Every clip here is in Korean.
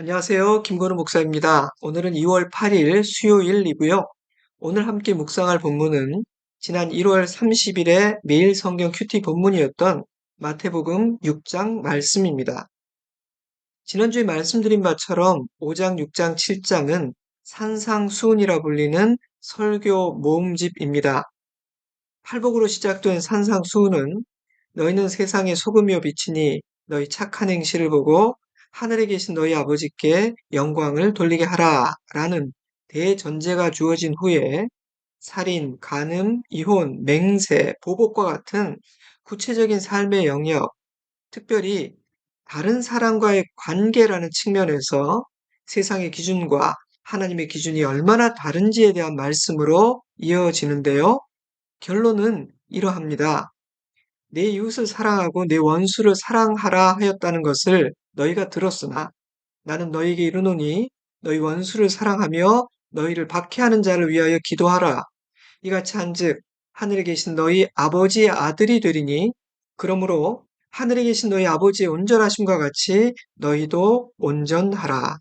안녕하세요. 김건우 목사입니다. 오늘은 2월 8일 수요일이고요. 오늘 함께 묵상할 본문은 지난 1월 30일에 매일 성경 큐티 본문이었던 마태복음 6장 말씀입니다. 지난주에 말씀드린 바처럼 5장, 6장, 7장은 산상수훈이라 불리는 설교 모음집입니다. 팔복으로 시작된 산상수훈은 너희는 세상의 소금이요 빛이니 너희 착한 행실을 보고 하늘에 계신 너희 아버지께 영광을 돌리게 하라 라는 대전제가 주어진 후에 살인, 간음, 이혼, 맹세, 보복과 같은 구체적인 삶의 영역, 특별히 다른 사람과의 관계라는 측면에서 세상의 기준과 하나님의 기준이 얼마나 다른지에 대한 말씀으로 이어지는데요. 결론은 이러합니다. 내 이웃을 사랑하고 내 원수를 사랑하라 하였다는 것을 너희가 들었으나 나는 너희에게 이르노니 너희 원수를 사랑하며 너희를 박해하는 자를 위하여 기도하라. 이같이 한즉 하늘에 계신 너희 아버지의 아들이 되리니 그러므로 하늘에 계신 너희 아버지의 온전하심과 같이 너희도 온전하라.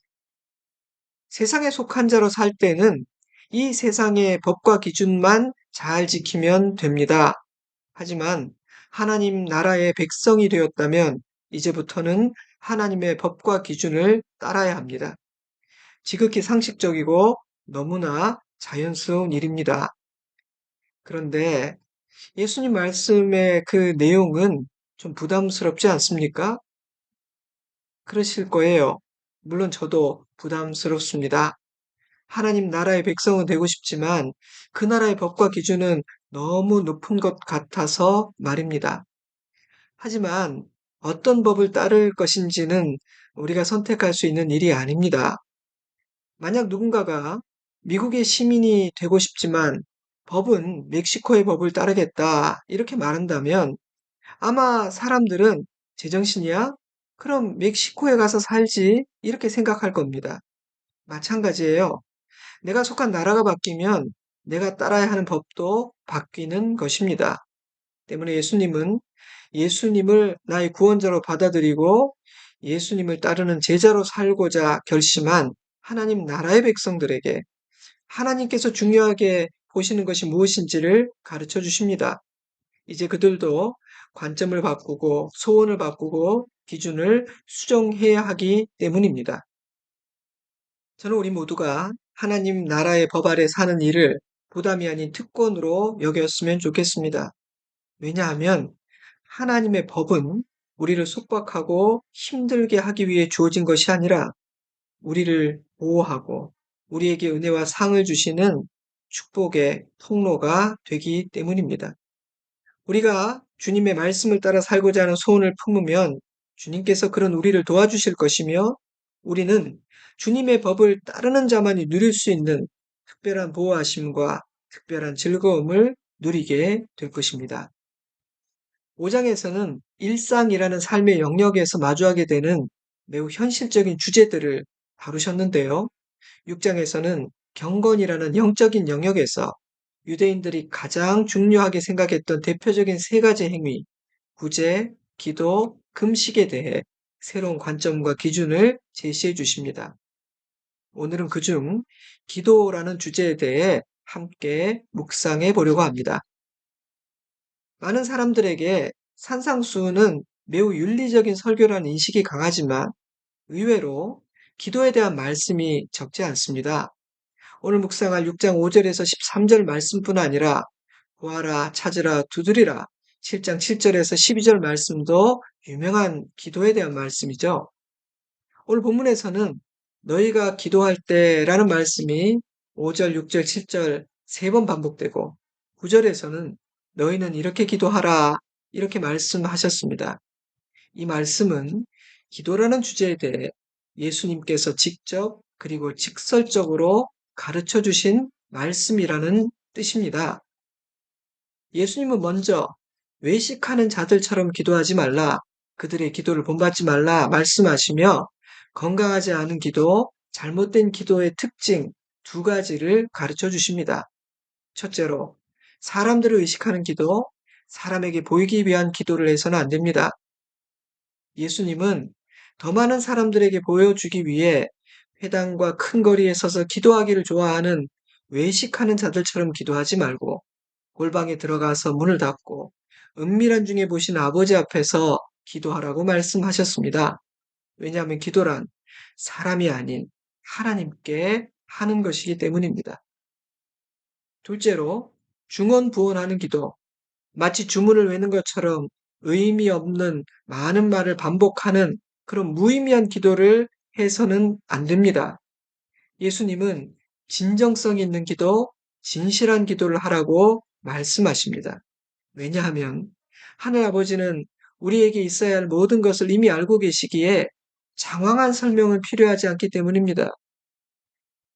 세상에 속한 자로 살 때는 이 세상의 법과 기준만 잘 지키면 됩니다. 하지만 하나님 나라의 백성이 되었다면 이제부터는 하나님의 법과 기준을 따라야 합니다. 지극히 상식적이고 너무나 자연스러운 일입니다. 그런데 예수님 말씀의 그 내용은 좀 부담스럽지 않습니까? 그러실 거예요. 물론 저도 부담스럽습니다. 하나님 나라의 백성은 되고 싶지만 그 나라의 법과 기준은 너무 높은 것 같아서 말입니다. 하지만 어떤 법을 따를 것인지는 우리가 선택할 수 있는 일이 아닙니다. 만약 누군가가 미국의 시민이 되고 싶지만 법은 멕시코의 법을 따르겠다 이렇게 말한다면 아마 사람들은 제정신이야? 그럼 멕시코에 가서 살지 이렇게 생각할 겁니다. 마찬가지예요. 내가 속한 나라가 바뀌면 내가 따라야 하는 법도 바뀌는 것입니다. 때문에 예수님은 예수님을 나의 구원자로 받아들이고 예수님을 따르는 제자로 살고자 결심한 하나님 나라의 백성들에게 하나님께서 중요하게 보시는 것이 무엇인지를 가르쳐 주십니다. 이제 그들도 관점을 바꾸고 소원을 바꾸고 기준을 수정해야 하기 때문입니다. 저는 우리 모두가 하나님 나라의 법 아래 사는 일을 부담이 아닌 특권으로 여겼으면 좋겠습니다. 왜냐하면 하나님의 법은 우리를 속박하고 힘들게 하기 위해 주어진 것이 아니라 우리를 보호하고 우리에게 은혜와 상을 주시는 축복의 통로가 되기 때문입니다. 우리가 주님의 말씀을 따라 살고자 하는 소원을 품으면 주님께서 그런 우리를 도와주실 것이며 우리는 주님의 법을 따르는 자만이 누릴 수 있는 특별한 보호하심과 특별한 즐거움을 누리게 될 것입니다. 5장에서는 일상이라는 삶의 영역에서 마주하게 되는 매우 현실적인 주제들을 다루셨는데요. 6장에서는 경건이라는 영적인 영역에서 유대인들이 가장 중요하게 생각했던 대표적인 세 가지 행위, 구제, 기도, 금식에 대해 새로운 관점과 기준을 제시해 주십니다. 오늘은 그중 기도라는 주제에 대해 함께 묵상해 보려고 합니다. 많은 사람들에게 산상수훈은 매우 윤리적인 설교라는 인식이 강하지만 의외로 기도에 대한 말씀이 적지 않습니다. 오늘 묵상할 6장 5절에서 13절 말씀뿐 아니라 구하라, 찾으라, 두드리라 7장 7절에서 12절 말씀도 유명한 기도에 대한 말씀이죠. 오늘 본문에서는 너희가 기도할 때라는 말씀이 5절, 6절, 7절 세 번 반복되고 9절에서는 너희는 이렇게 기도하라 이렇게 말씀하셨습니다. 이 말씀은 기도라는 주제에 대해 예수님께서 직접 그리고 직설적으로 가르쳐 주신 말씀이라는 뜻입니다. 예수님은 먼저 외식하는 자들처럼 기도하지 말라, 그들의 기도를 본받지 말라 말씀하시며 건강하지 않은 기도, 잘못된 기도의 특징 두 가지를 가르쳐 주십니다. 첫째로 사람들을 의식하는 기도, 사람에게 보이기 위한 기도를 해서는 안 됩니다. 예수님은 더 많은 사람들에게 보여주기 위해 회당과 큰 거리에 서서 기도하기를 좋아하는 외식하는 자들처럼 기도하지 말고 골방에 들어가서 문을 닫고 은밀한 중에 보신 아버지 앞에서 기도하라고 말씀하셨습니다. 왜냐하면 기도란 사람이 아닌 하나님께 하는 것이기 때문입니다. 둘째로 중언부언하는 기도. 마치 주문을 외는 것처럼 의미 없는 많은 말을 반복하는 그런 무의미한 기도를 해서는 안 됩니다. 예수님은 진정성 있는 기도, 진실한 기도를 하라고 말씀하십니다. 왜냐하면 하늘아버지는 우리에게 있어야 할 모든 것을 이미 알고 계시기에 장황한 설명은 필요하지 않기 때문입니다.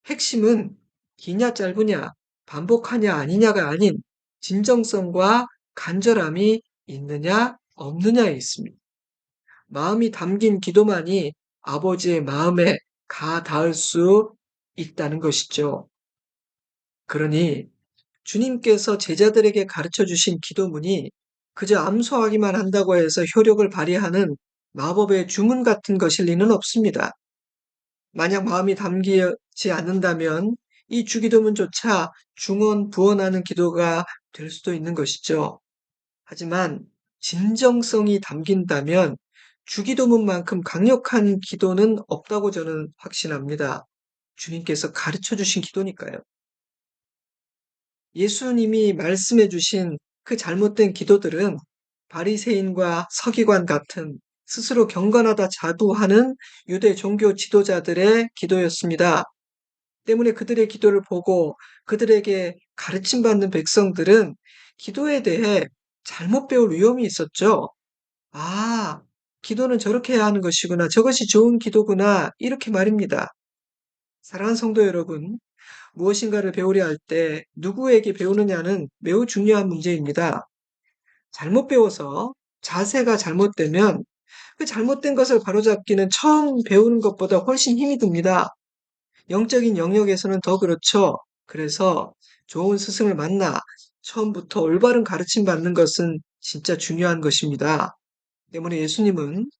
핵심은 기냐 짧으냐, 반복하냐 아니냐가 아닌 진정성과 간절함이 있느냐 없느냐에 있습니다. 마음이 담긴 기도만이 아버지의 마음에 가 닿을 수 있다는 것이죠. 그러니 주님께서 제자들에게 가르쳐 주신 기도문이 그저 암송하기만 한다고 해서 효력을 발휘하는 마법의 주문 같은 것일 리는 없습니다. 만약 마음이 담기지 않는다면 이 주기도문조차 중언부언하는 기도가 될 수도 있는 것이죠. 하지만 진정성이 담긴다면 주기도문만큼 강력한 기도는 없다고 저는 확신합니다. 주님께서 가르쳐 주신 기도니까요. 예수님이 말씀해 주신 그 잘못된 기도들은 바리새인과 서기관 같은 스스로 경건하다 자부하는 유대 종교 지도자들의 기도였습니다. 때문에 그들의 기도를 보고 그들에게 가르침받는 백성들은 기도에 대해 잘못 배울 위험이 있었죠. 아, 기도는 저렇게 해야 하는 것이구나. 저것이 좋은 기도구나. 이렇게 말입니다. 사랑하는 성도 여러분, 무엇인가를 배우려 할 때 누구에게 배우느냐는 매우 중요한 문제입니다. 잘못 배워서 자세가 잘못되면 그 잘못된 것을 바로잡기는 처음 배우는 것보다 훨씬 힘이 듭니다. 영적인 영역에서는 더 그렇죠. 그래서 좋은 스승을 만나 처음부터 올바른 가르침 받는 것은 진짜 중요한 것입니다. 때문에 예수님은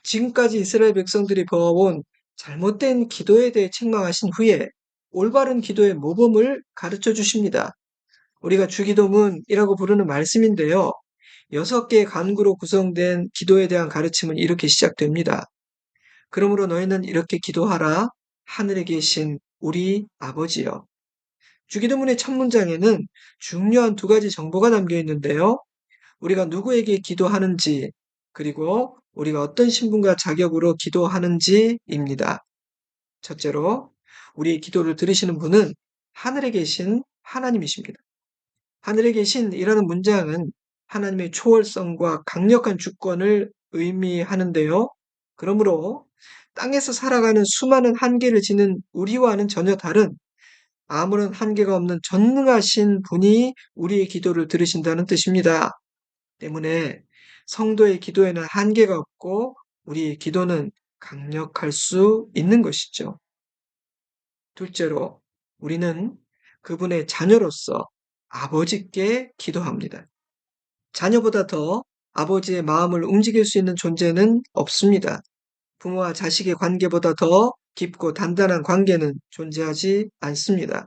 지금까지 이스라엘 백성들이 보아온 잘못된 기도에 대해 책망하신 후에 올바른 기도의 모범을 가르쳐 주십니다. 우리가 주기도문이라고 부르는 말씀인데요. 6개의 간구로 구성된 기도에 대한 가르침은 이렇게 시작됩니다. 그러므로 너희는 이렇게 기도하라. 하늘에 계신 우리 아버지여. 주기도문의 첫 문장에는 중요한 2가지 정보가 담겨 있는데요. 우리가 누구에게 기도하는지, 그리고 우리가 어떤 신분과 자격으로 기도하는지입니다. 첫째로, 우리의 기도를 들으시는 분은 하늘에 계신 하나님이십니다. 하늘에 계신이라는 문장은 하나님의 초월성과 강력한 주권을 의미하는데요. 그러므로 땅에서 살아가는 수많은 한계를 지닌 우리와는 전혀 다른 아무런 한계가 없는 전능하신 분이 우리의 기도를 들으신다는 뜻입니다. 때문에 성도의 기도에는 한계가 없고 우리의 기도는 강력할 수 있는 것이죠. 둘째로, 우리는 그분의 자녀로서 아버지께 기도합니다. 자녀보다 더 아버지의 마음을 움직일 수 있는 존재는 없습니다. 부모와 자식의 관계보다 더 깊고 단단한 관계는 존재하지 않습니다.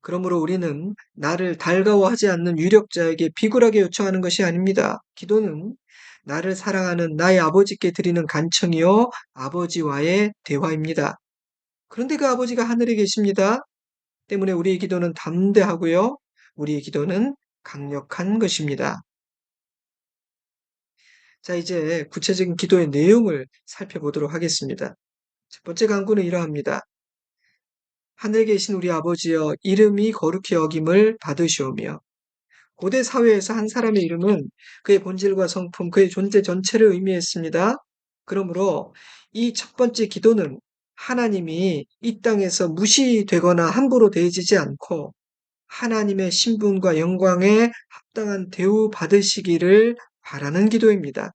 그러므로 우리는 나를 달가워하지 않는 유력자에게 비굴하게 요청하는 것이 아닙니다. 기도는 나를 사랑하는 나의 아버지께 드리는 간청이요, 아버지와의 대화입니다. 그런데 그 아버지가 하늘에 계십니다. 때문에 우리의 기도는 담대하고요, 우리의 기도는 강력한 것입니다. 자, 이제 구체적인 기도의 내용을 살펴보도록 하겠습니다. 첫 번째 간구는 이러합니다. 하늘에 계신 우리 아버지여, 이름이 거룩히 여김을 받으시오며. 고대 사회에서 한 사람의 이름은 그의 본질과 성품, 그의 존재 전체를 의미했습니다. 그러므로 이 첫 번째 기도는 하나님이 이 땅에서 무시되거나 함부로 대해지지 않고 하나님의 신분과 영광에 합당한 대우 받으시기를 바라는 기도입니다.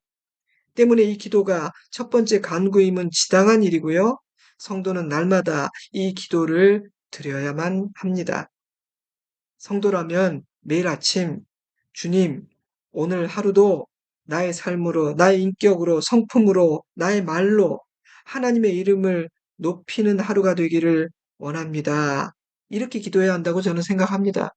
때문에 이 기도가 첫 번째 간구임은 지당한 일이고요. 성도는 날마다 이 기도를 드려야만 합니다. 성도라면 매일 아침 주님, 오늘 하루도 나의 삶으로, 나의 인격으로, 성품으로, 나의 말로 하나님의 이름을 높이는 하루가 되기를 원합니다. 이렇게 기도해야 한다고 저는 생각합니다.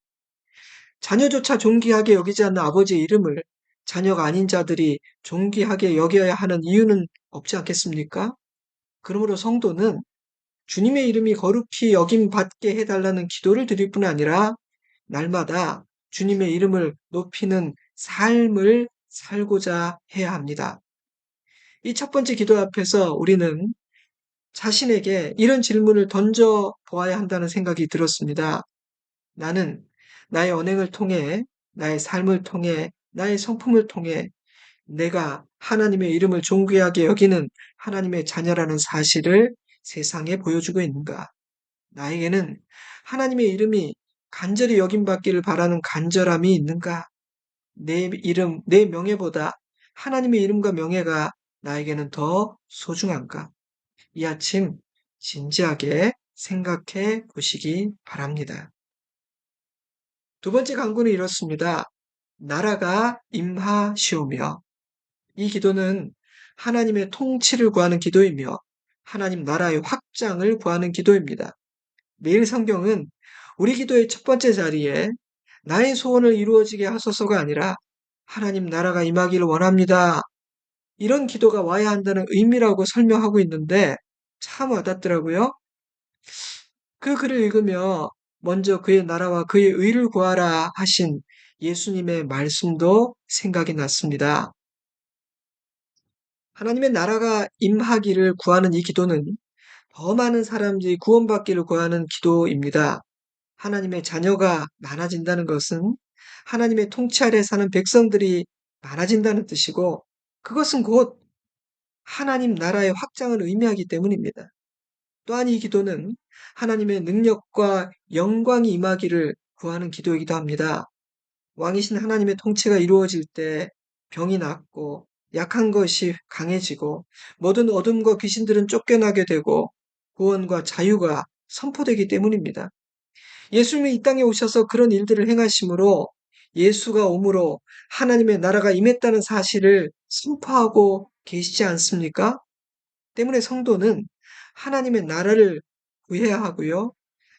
자녀조차 존귀하게 여기지 않는 아버지의 이름을 자녀가 아닌 자들이 존귀하게 여겨야 하는 이유는 없지 않겠습니까? 그러므로 성도는 주님의 이름이 거룩히 여김 받게 해달라는 기도를 드릴 뿐 아니라 날마다 주님의 이름을 높이는 삶을 살고자 해야 합니다. 이 첫 번째 기도 앞에서 우리는 자신에게 이런 질문을 던져 보아야 한다는 생각이 들었습니다. 나는 나의 언행을 통해, 나의 삶을 통해, 나의 성품을 통해 내가 하나님의 이름을 존귀하게 여기는 하나님의 자녀라는 사실을 세상에 보여주고 있는가? 나에게는 하나님의 이름이 간절히 여김받기를 바라는 간절함이 있는가? 내 이름, 내 명예보다 하나님의 이름과 명예가 나에게는 더 소중한가? 이 아침 진지하게 생각해 보시기 바랍니다. 두 번째 간구는 이렇습니다. 나라가 임하시오며. 이 기도는 하나님의 통치를 구하는 기도이며 하나님 나라의 확장을 구하는 기도입니다. 매일 성경은 우리 기도의 첫 번째 자리에 나의 소원을 이루어지게 하소서가 아니라 하나님 나라가 임하기를 원합니다. 이런 기도가 와야 한다는 의미라고 설명하고 있는데 참 와닿더라고요. 그 글을 읽으며 먼저 그의 나라와 그의 의를 구하라 하신 예수님의 말씀도 생각이 났습니다. 하나님의 나라가 임하기를 구하는 이 기도는 더 많은 사람들이 구원받기를 구하는 기도입니다. 하나님의 자녀가 많아진다는 것은 하나님의 통치 아래 사는 백성들이 많아진다는 뜻이고 그것은 곧 하나님 나라의 확장을 의미하기 때문입니다. 또한 이 기도는 하나님의 능력과 영광이 임하기를 구하는 기도이기도 합니다. 왕이신 하나님의 통치가 이루어질 때 병이 낫고 약한 것이 강해지고 모든 어둠과 귀신들은 쫓겨나게 되고 구원과 자유가 선포되기 때문입니다. 예수님이 이 땅에 오셔서 그런 일들을 행하심으로 예수가 오므로 하나님의 나라가 임했다는 사실을 선포하고 계시지 않습니까? 때문에 성도는 하나님의 나라를 구해야 하고요.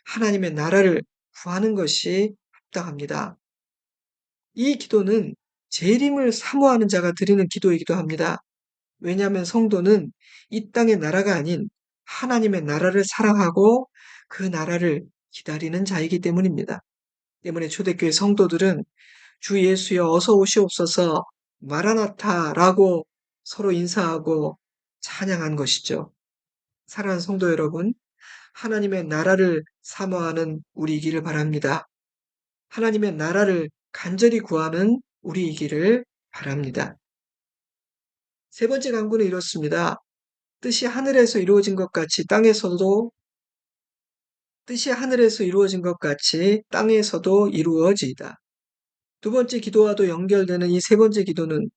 하나님의 나라를 구하는 것이 합당합니다. 이 기도는 재림을 사모하는 자가 드리는 기도이기도 합니다. 왜냐하면 성도는 이 땅의 나라가 아닌 하나님의 나라를 사랑하고 그 나라를 기다리는 자이기 때문입니다. 때문에 초대교회 성도들은 주 예수여 어서 오시옵소서 마라나타라고 서로 인사하고 찬양한 것이죠. 사랑하는 성도 여러분, 하나님의 나라를 사모하는 우리이기를 바랍니다. 하나님의 나라를 간절히 구하는 우리이기를 바랍니다. 세 번째 간구는 이렇습니다. 뜻이 하늘에서 이루어진 것 같이 땅에서도 이루어지이다. 두 번째 기도와도 연결되는 이 세 번째 기도는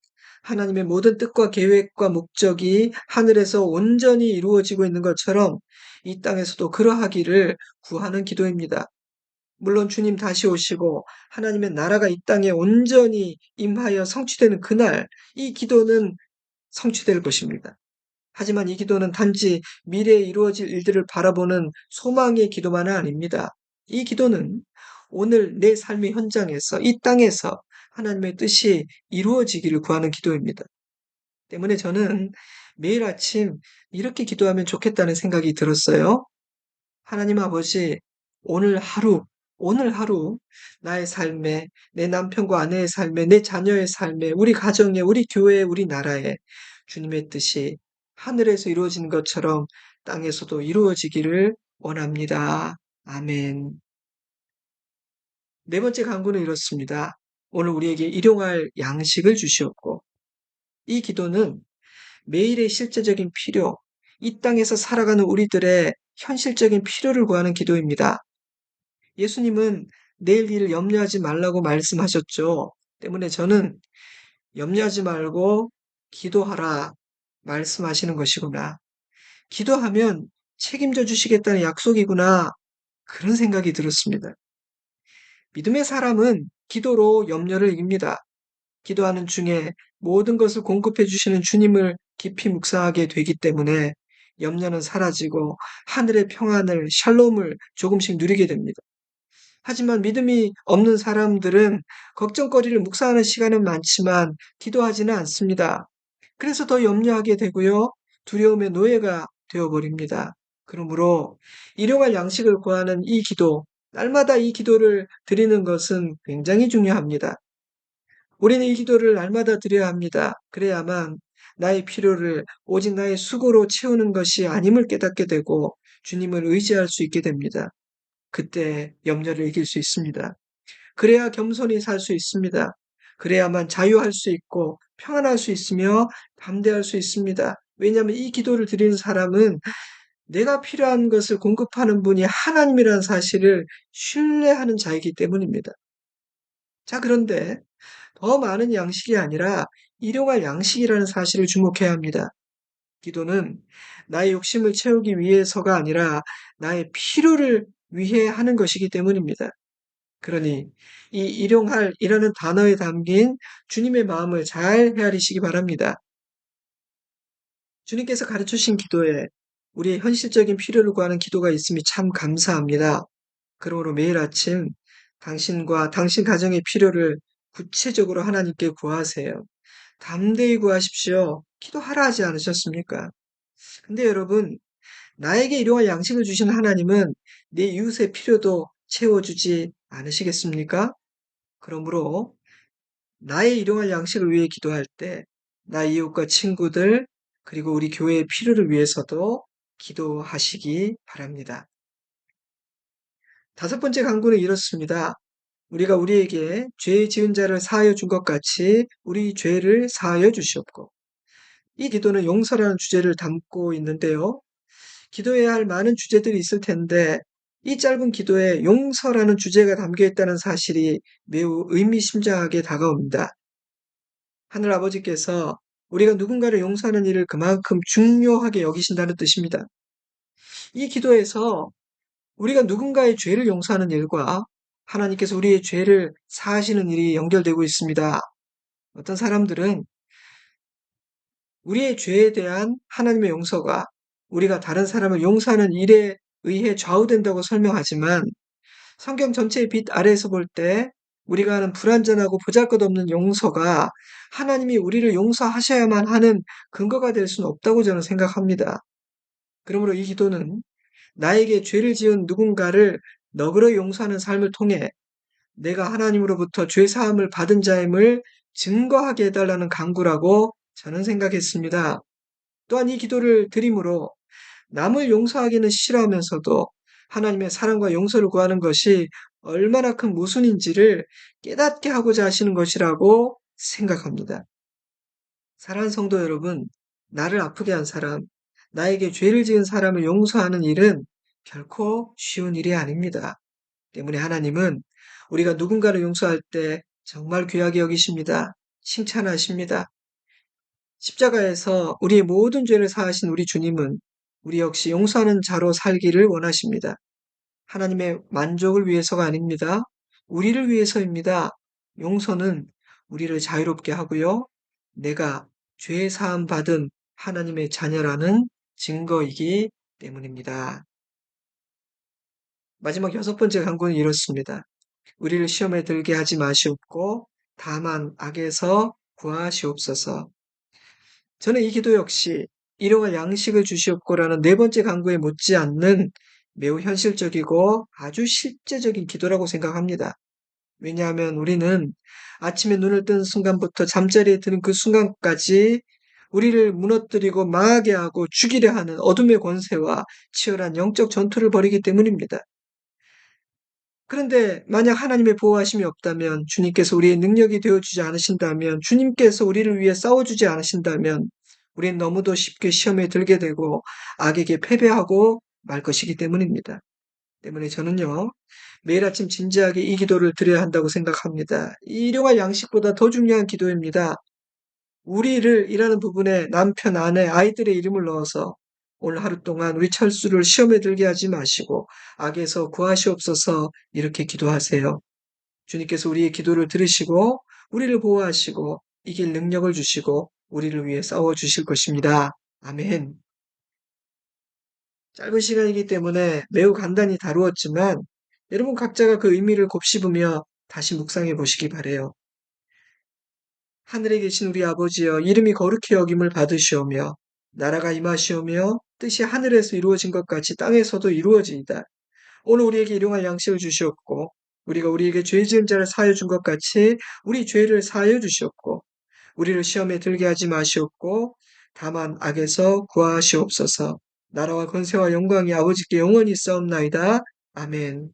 하나님의 모든 뜻과 계획과 목적이 하늘에서 온전히 이루어지고 있는 것처럼 이 땅에서도 그러하기를 구하는 기도입니다. 물론 주님 다시 오시고 하나님의 나라가 이 땅에 온전히 임하여 성취되는 그날 이 기도는 성취될 것입니다. 하지만 이 기도는 단지 미래에 이루어질 일들을 바라보는 소망의 기도만은 아닙니다. 이 기도는 오늘 내 삶의 현장에서 이 땅에서 하나님의 뜻이 이루어지기를 구하는 기도입니다. 때문에 저는 매일 아침 이렇게 기도하면 좋겠다는 생각이 들었어요. 하나님 아버지, 오늘 하루, 오늘 하루 나의 삶에, 내 남편과 아내의 삶에, 내 자녀의 삶에, 우리 가정에, 우리 교회에, 우리 나라에 주님의 뜻이 하늘에서 이루어지는 것처럼 땅에서도 이루어지기를 원합니다. 아멘. 네 번째 간구는 이렇습니다. 오늘 우리에게 일용할 양식을 주시옵고 이 기도는 매일의 실제적인 필요, 이 땅에서 살아가는 우리들의 현실적인 필요를 구하는 기도입니다. 예수님은 내일 일을 염려하지 말라고 말씀하셨죠. 때문에 저는 염려하지 말고 기도하라 말씀하시는 것이구나. 기도하면 책임져 주시겠다는 약속이구나. 그런 생각이 들었습니다. 믿음의 사람은 기도로 염려를 이깁니다. 기도하는 중에 모든 것을 공급해 주시는 주님을 깊이 묵상하게 되기 때문에 염려는 사라지고 하늘의 평안을, 샬롬을 조금씩 누리게 됩니다. 하지만 믿음이 없는 사람들은 걱정거리를 묵상하는 시간은 많지만 기도하지는 않습니다. 그래서 더 염려하게 되고요. 두려움의 노예가 되어버립니다. 그러므로 일용할 양식을 구하는 이 기도, 날마다 이 기도를 드리는 것은 굉장히 중요합니다. 우리는 이 기도를 날마다 드려야 합니다. 그래야만 나의 필요를 오직 나의 수고로 채우는 것이 아님을 깨닫게 되고 주님을 의지할 수 있게 됩니다. 그때 염려를 이길 수 있습니다. 그래야 겸손히 살 수 있습니다. 그래야만 자유할 수 있고 평안할 수 있으며 담대할 수 있습니다. 왜냐하면 이 기도를 드리는 사람은 내가 필요한 것을 공급하는 분이 하나님이라는 사실을 신뢰하는 자이기 때문입니다. 자, 그런데 더 많은 양식이 아니라 일용할 양식이라는 사실을 주목해야 합니다. 기도는 나의 욕심을 채우기 위해서가 아니라 나의 필요를 위해 하는 것이기 때문입니다. 그러니 이 일용할이라는 단어에 담긴 주님의 마음을 잘 헤아리시기 바랍니다. 주님께서 가르치신 기도에 우리의 현실적인 필요를 구하는 기도가 있음이 참 감사합니다. 그러므로 매일 아침 당신과 당신 가정의 필요를 구체적으로 하나님께 구하세요. 담대히 구하십시오. 기도하라 하지 않으셨습니까? 근데 여러분, 나에게 일용할 양식을 주신 하나님은 내 이웃의 필요도 채워주지 않으시겠습니까? 그러므로 나의 일용할 양식을 위해 기도할 때 나의 이웃과 친구들 그리고 우리 교회의 필요를 위해서도 기도하시기 바랍니다. 다섯 번째 강구는 이렇습니다. 우리가 우리에게 죄 지은 자를 사하여 준 것 같이 우리 죄를 사하여 주시옵고. 이 기도는 용서라는 주제를 담고 있는데요. 기도해야 할 많은 주제들이 있을 텐데 이 짧은 기도에 용서라는 주제가 담겨 있다는 사실이 매우 의미심장하게 다가옵니다. 하늘아버지께서 우리가 누군가를 용서하는 일을 그만큼 중요하게 여기신다는 뜻입니다. 이 기도에서 우리가 누군가의 죄를 용서하는 일과 하나님께서 우리의 죄를 사하시는 일이 연결되고 있습니다. 어떤 사람들은 우리의 죄에 대한 하나님의 용서가 우리가 다른 사람을 용서하는 일에 의해 좌우된다고 설명하지만 성경 전체의 빛 아래에서 볼 때 우리가 하는 불완전하고 보잘것없는 용서가 하나님이 우리를 용서하셔야만 하는 근거가 될 수는 없다고 저는 생각합니다. 그러므로 이 기도는 나에게 죄를 지은 누군가를 너그러이 용서하는 삶을 통해 내가 하나님으로부터 죄 사함을 받은 자임을 증거하게 해달라는 간구라고 저는 생각했습니다. 또한 이 기도를 드림으로 남을 용서하기는 싫어하면서도 하나님의 사랑과 용서를 구하는 것이 얼마나 큰 모순인지를 깨닫게 하고자 하시는 것이라고 생각합니다. 사랑하는 성도 여러분, 나를 아프게 한 사람, 나에게 죄를 지은 사람을 용서하는 일은 결코 쉬운 일이 아닙니다. 때문에 하나님은 우리가 누군가를 용서할 때 정말 귀하게 여기십니다. 칭찬하십니다. 십자가에서 우리의 모든 죄를 사하신 우리 주님은 우리 역시 용서하는 자로 살기를 원하십니다. 하나님의 만족을 위해서가 아닙니다. 우리를 위해서입니다. 용서는 우리를 자유롭게 하고요. 내가 죄 사함 받은 하나님의 자녀라는 증거이기 때문입니다. 마지막 여섯 번째 강구는 이렇습니다. 우리를 시험에 들게 하지 마시옵고 다만 악에서 구하시옵소서. 저는 이 기도 역시 일용할 양식을 주시옵고라는 네 번째 강구에 못지않는 매우 현실적이고 아주 실제적인 기도라고 생각합니다. 왜냐하면 우리는 아침에 눈을 뜬 순간부터 잠자리에 드는 그 순간까지 우리를 무너뜨리고 망하게 하고 죽이려 하는 어둠의 권세와 치열한 영적 전투를 벌이기 때문입니다. 그런데 만약 하나님의 보호하심이 없다면, 주님께서 우리의 능력이 되어주지 않으신다면, 주님께서 우리를 위해 싸워주지 않으신다면 우리는 너무도 쉽게 시험에 들게 되고 악에게 패배하고 말 것이기 때문입니다. 때문에 저는요, 매일 아침 진지하게 이 기도를 드려야 한다고 생각합니다. 이 일용할 양식보다 더 중요한 기도입니다. 우리를 일하는 부분에 남편, 아내, 아이들의 이름을 넣어서 오늘 하루 동안 우리 철수를 시험에 들게 하지 마시고 악에서 구하시옵소서 이렇게 기도하세요. 주님께서 우리의 기도를 들으시고 우리를 보호하시고 이길 능력을 주시고 우리를 위해 싸워 주실 것입니다. 아멘. 짧은 시간이기 때문에 매우 간단히 다루었지만 여러분 각자가 그 의미를 곱씹으며 다시 묵상해 보시기 바래요. 하늘에 계신 우리 아버지여, 이름이 거룩히 여김을 받으시오며 나라가 임하시오며 뜻이 하늘에서 이루어진 것 같이 땅에서도 이루어지이다. 오늘 우리에게 일용할 양식을 주시옵고 우리가 우리에게 죄 지은 자를 사하여 준 것 같이 우리 죄를 사하여 주시옵고 우리를 시험에 들게 하지 마시옵고 다만 악에서 구하시옵소서. 나라와 권세와 영광이 아버지께 영원히 있사옵나이다. 아멘.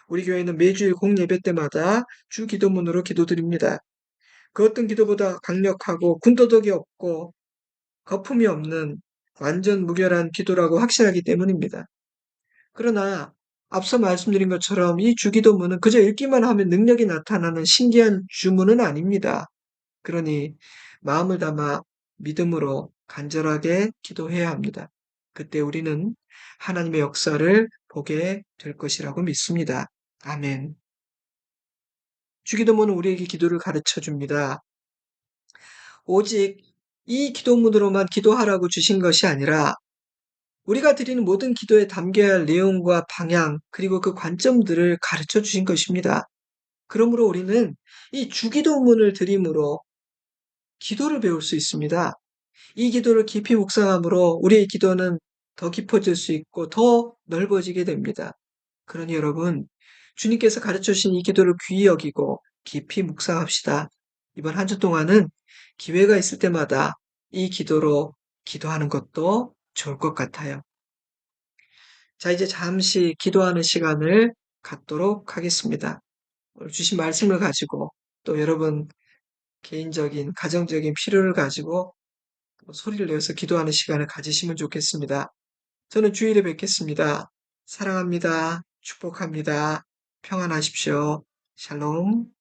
우리 교회는 매주일 공예배 때마다 주 기도문으로 기도드립니다. 그 어떤 기도보다 강력하고 군더더기 없고 거품이 없는 완전 무결한 기도라고 확신하기 때문입니다. 그러나 앞서 말씀드린 것처럼 이 주기도문은 그저 읽기만 하면 능력이 나타나는 신기한 주문은 아닙니다. 그러니 마음을 담아 믿음으로 간절하게 기도해야 합니다. 그때 우리는 하나님의 역사를 보게 될 것이라고 믿습니다. 아멘. 주기도문은 우리에게 기도를 가르쳐 줍니다. 오직 이 기도문으로만 기도하라고 주신 것이 아니라 우리가 드리는 모든 기도에 담겨야 할 내용과 방향, 그리고 그 관점들을 가르쳐 주신 것입니다. 그러므로 우리는 이 주기도문을 드림으로 기도를 배울 수 있습니다. 이 기도를 깊이 묵상함으로 우리의 기도는 더 깊어질 수 있고 더 넓어지게 됩니다. 그러니 여러분, 주님께서 가르쳐 주신 이 기도를 귀히 여기고 깊이 묵상합시다. 이번 한 주 동안은 기회가 있을 때마다 이 기도로 기도하는 것도 좋을 것 같아요. 자, 이제 잠시 기도하는 시간을 갖도록 하겠습니다. 오늘 주신 말씀을 가지고 또 여러분 개인적인, 가정적인 필요를 가지고 소리를 내어서 기도하는 시간을 가지시면 좋겠습니다. 저는 주일에 뵙겠습니다. 사랑합니다. 축복합니다. 평안하십시오. 샬롬.